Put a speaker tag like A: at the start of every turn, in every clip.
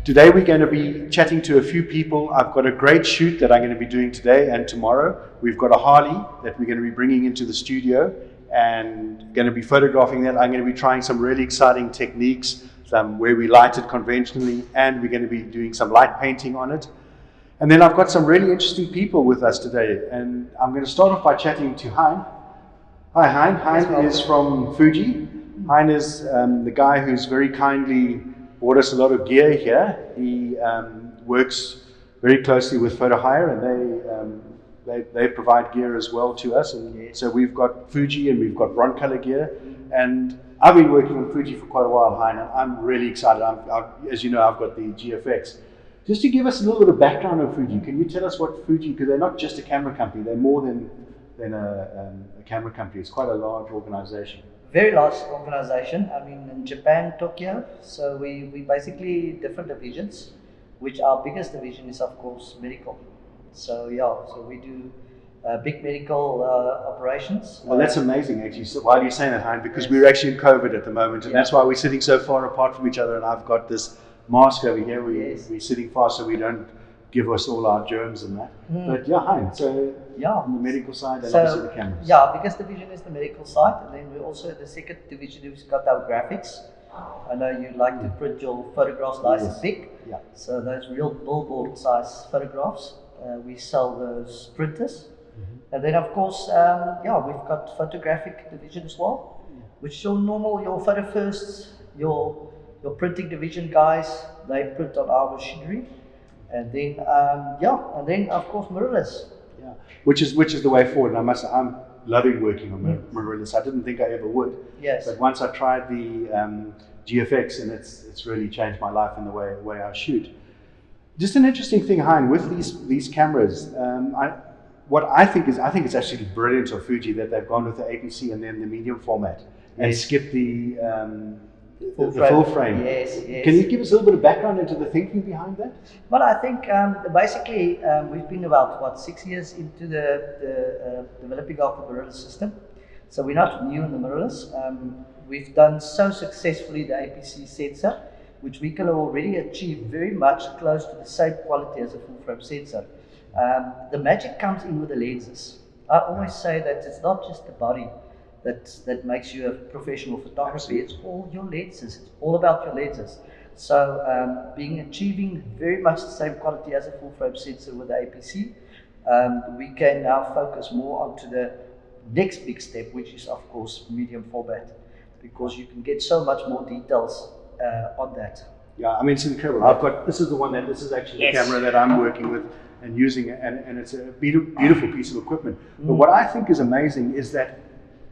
A: Today we're going to be chatting to a few people. I've got a great shoot that I'm going to be doing today and tomorrow. We've got a Harley that we're going to be bringing into the studio and going to be photographing that. I'm going to be trying some really exciting techniques, where we light it conventionally, and we're going to be doing some light painting on it. And then I've got some really interesting people with us today, and I'm going to start off by chatting to Hein. Hi Hein. Hein is from Fuji. Hein is the guy who's very kindly bought us a lot of gear here. He works very closely with Photo Hire, and they provide gear as well to us. And so we've got Fuji and we've got Broncolor gear. And I've been working on Fuji for quite a while, Hein, and I'm really excited. As you know, I've got the GFX. Just to give us a little bit of background on Fuji, can you tell us what Fuji, because they're not just a camera company, they're more than a camera company. It's quite a large organization.
B: Very large organization. I mean, in Japan, Tokyo. So we basically different divisions, which our biggest division is of course medical. So so we do big medical operations.
A: Well, that's amazing actually. So why are you saying that, Hein? Because we're actually in COVID at the moment, and that's why we're sitting so far apart from each other. And I've got this mask over here. We're sitting far so we don't give us all our germs and that. But yeah, Hein, so on the medical side and obviously the cameras.
B: Yeah, biggest division is the medical side, and then we also, the second division, we've got our graphics. I know you like to print your photographs nice and big.
A: Yeah.
B: So those real billboard size photographs, we sell those printers. And then of course, we've got photographic division as well, which your photo firsts, your printing division guys, they print on our machinery. And then, and then of course mirrorless.
A: Yeah, which is the way forward. And I'm loving working on mirrorless. I didn't think I ever would.
B: Yes.
A: But once I tried the GFX, and it's really changed my life in the way I shoot. Just an interesting thing, Hein, with these cameras. I think it's actually brilliant of Fuji that they've gone with the APC and then the medium format and skipped the full frame.
B: Yes.
A: Can you give us a little bit of background into the thinking behind that?
B: Well, I think basically we've been about 6 years into the developing of the mirrorless system. So we're not new in the mirrorless. We've done so successfully the APC sensor, which we can already achieve very much close to the same quality as a full frame sensor. The magic comes in with the lenses. I always say that it's not just the body that makes you a professional photographer. It's all your lenses. It's all about your lenses. So achieving very much the same quality as a full frame sensor with the APC, we can now focus more onto the next big step, which is of course medium format, because you can get so much more details on that.
A: Yeah, I mean, it's incredible. This is actually the camera that I'm working with and using, and it's a beautiful piece of equipment. But what I think is amazing is that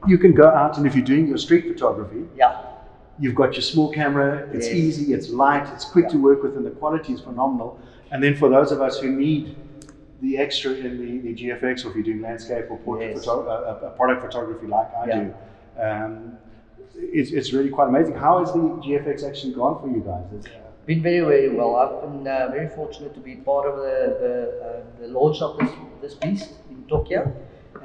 A: you can go out, and if you're doing your street photography, you've got your small camera, it's easy, it's light, it's quick to work with, and the quality is phenomenal. And then for those of us who need the extra in the GFX, or if you're doing landscape or portrait product photography like I do, it's really quite amazing. How has the GFX actually gone for you guys?
B: Been very, very well. I've been very fortunate to be part of the launch of this beast in Tokyo,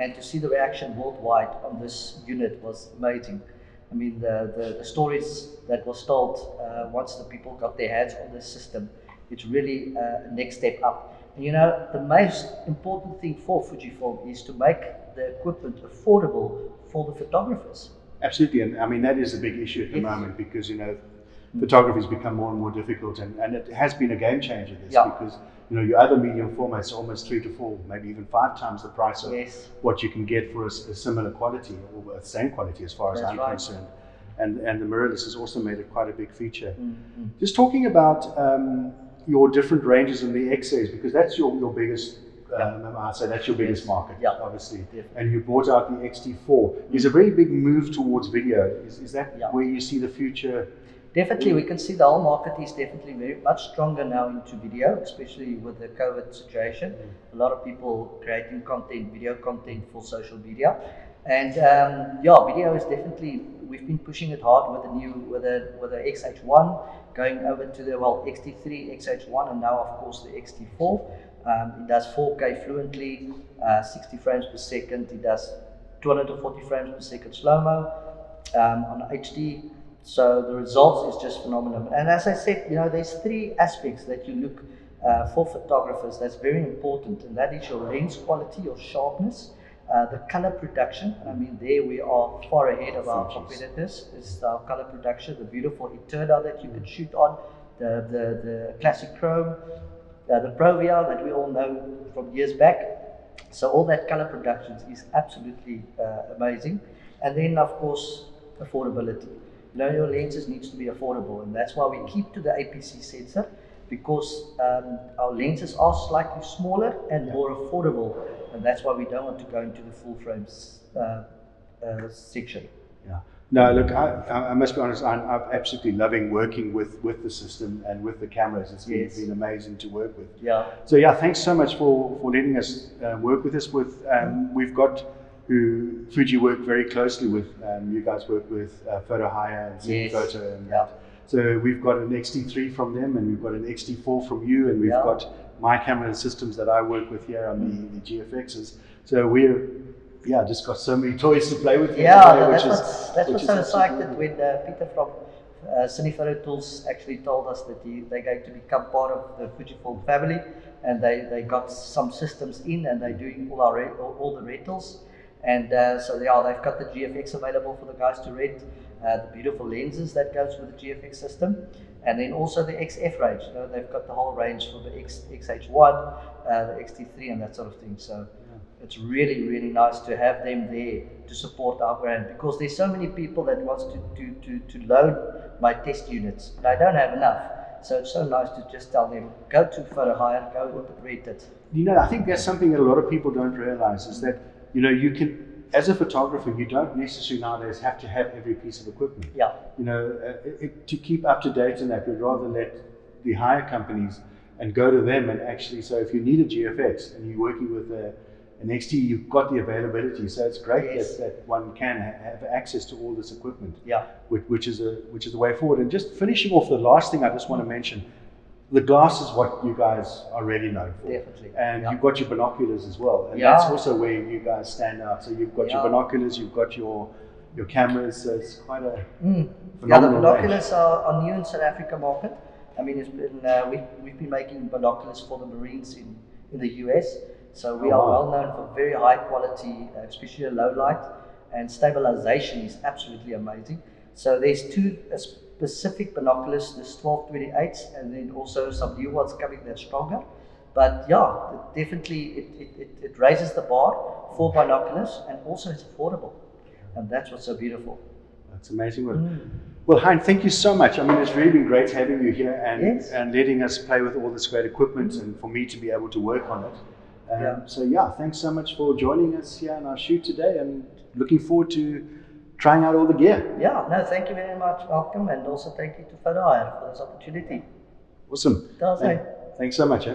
B: and to see the reaction worldwide on this unit was amazing. I mean, the stories that was told once the people got their hands on this system, it's really a next step up. And, you know, the most important thing for Fujifilm is to make the equipment affordable for the photographers.
A: Absolutely, and I mean that is a big issue at the moment, because photography has become more and more difficult, and it has been a game changer because your other medium formats are almost 3 to 4, maybe even 5 times the price of what you can get for a similar quality, or the same quality as far as I'm concerned. And the mirrorless has also made it quite a big feature. Just talking about your different ranges in the X series, because that's your biggest. I'd say that's your biggest market, obviously. And you brought out the XT4. There's a very big move towards video. Is that where you see the future?
B: Definitely, we can see the whole market is definitely very much stronger now into video, especially with the COVID situation. A lot of people creating content, video content for social media. And video is definitely, we've been pushing it hard with the XH1, going over to the XT3, XH1, and now of course the XT4. It does 4K fluently, 60 frames per second. It does 240 frames per second slow-mo on HD. So the results is just phenomenal. And as I said, you know, there's three aspects that you look for photographers that's very important, and that is your lens quality, your sharpness, the color production. And I mean, there we are far ahead of our competitors. It's our color production, the beautiful Eterna that you can shoot on, the classic chrome, the Pro VR that we all know from years back. So all that color production is absolutely amazing. And then of course, affordability. You know, your lenses needs to be affordable, and that's why we keep to the APC sensor, because our lenses are slightly smaller and more affordable, and that's why we don't want to go into the full frames section.
A: Yeah. No, look, I must be honest, I'm absolutely loving working with the system and with the cameras. It's been amazing to work with.
B: Yeah.
A: So yeah, thanks so much for letting us work with this. We've got who Fuji work very closely with. You guys work with Photo Hire and Photo and that. So we've got an XT3 from them, and we've got an XT4 from you, and we've got my camera and systems that I work with here on the GFXs. So we're just got so many toys to play with.
B: That's what's so excited when Peter from Cinephoto Tools actually told us that they're going to become part of the Fujifilm family, and they got some systems in, and they're doing all the rentals. And so they've got the GFX available for the guys to rent, the beautiful lenses that goes with the GFX system, and then also the XF range. You know, they've got the whole range for the XH1, the XT3 and that sort of thing. So it's really, really nice to have them there to support our brand, because there's so many people that wants to load my test units, and I don't have enough. So it's so nice to just tell them, go to Photo Hire, go rent it.
A: You know, I think that's something that a lot of people don't realize, is that, you know, you can, as a photographer, you don't necessarily nowadays have to have every piece of equipment.
B: Yeah.
A: You know, to keep up to date in that, we'd rather let the hire companies and go to them, and actually, so if you need a GFX and you're working with an XT, you've got the availability. So it's great that one can have access to all this equipment.
B: Yeah.
A: Which is the way forward. And just finishing off, the last thing I just want to mention, the glass is what you guys are really known for.
B: Definitely.
A: And you've got your binoculars as well. And that's also where you guys stand out. So you've got your binoculars, you've got your cameras. So it's quite a phenomenal
B: the binoculars are new in South Africa market. I mean, it's been we've been making binoculars for the Marines in the US. So we are well known for very high quality, especially low light, and stabilization is absolutely amazing. So there's two specific binoculars, this 12-28s, and then also some new ones coming that's stronger. But definitely it raises the bar for binoculars, and also it's affordable, and that's what's so beautiful.
A: That's amazing work. Well, Hein, thank you so much. I mean, it's really been great having you here and letting us play with all this great equipment, and for me to be able to work on it. So thanks so much for joining us here on our shoot today, and looking forward to trying out all the gear.
B: Thank you very much, Malcolm, and also thank you to Photo Hire for this opportunity.
A: Awesome. Thanks so much.